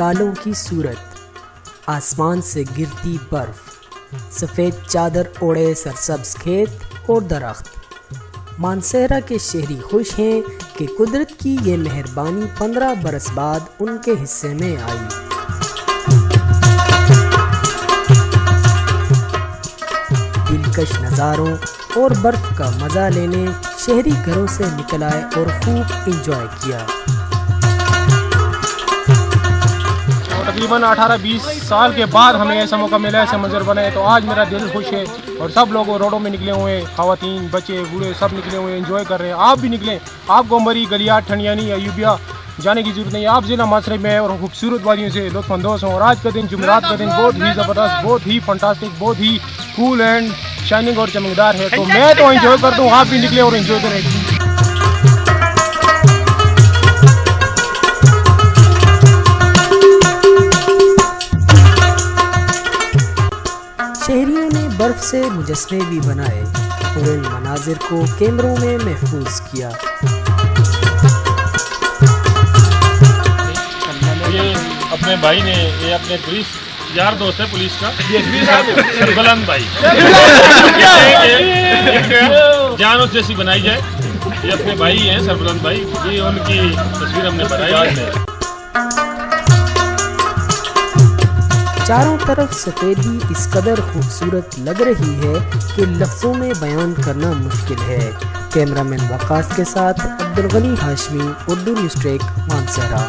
बालों की सूरत, आसमान से गिरती बर्फ, सफ़ेद चादर ओढ़े सरसब्ज खेत और दरख्त। मानसेरा के शहरी खुश हैं कि कुदरत की ये मेहरबानी 15 बरस बाद उनके हिस्से में आई। दिलकश नज़ारों और बर्फ का मज़ा लेने शहरी घरों से निकल आए और खूब इंजॉय किया। तकरीबन 18-20 साल के बाद हमें ऐसा मौका मिला, ऐसे मंजर बने, तो आज मेरा दिल खुश है और सब लोग रोडों में निकले हुए हैं, ख़वातीन बच्चे बूढ़े सब निकले हुए हैं, एंजॉय कर रहे हैं। आप भी निकलें, आपको मरी गलियात ठंडियानी अयूबिया जाने की जरूरत नहीं है। आप ज़िला मासरे में और खूबसूरत वादियों से लुत्फ़अंदोज़ हों। और आज का दिन जुमेरात का दिन बहुत ही ज़बरदस्त, बहुत ही फंटास्टिक, बहुत ही कूल एंड शाइनिंग और चमकदार है। तो मैं तो एंजॉय करता हूँ, आप भी निकले और एंजॉय करें। शहरियों ने बर्फ से मुजस्मे भी बनाए और इन मनाजिर को कैमरों में महफूज किया। ये अपने भाई ने, ये अपने पुलिस यार दोस्त है पुलिस का, ये सरबलंद भाई जान जैसी बनाई जाए, ये अपने भाई हैं सरबलंद भाई, ये उनकी तस्वीर हमने बनाई आज। चारों तरफ सफेदी इस कदर खूबसूरत लग रही है कि लफ्ज़ों में बयान करना मुश्किल है। कैमरामैन वकास के साथ अब्दुल गनी हाशमी, उर्दू न्यूज़ ट्रैक, मानसेरा।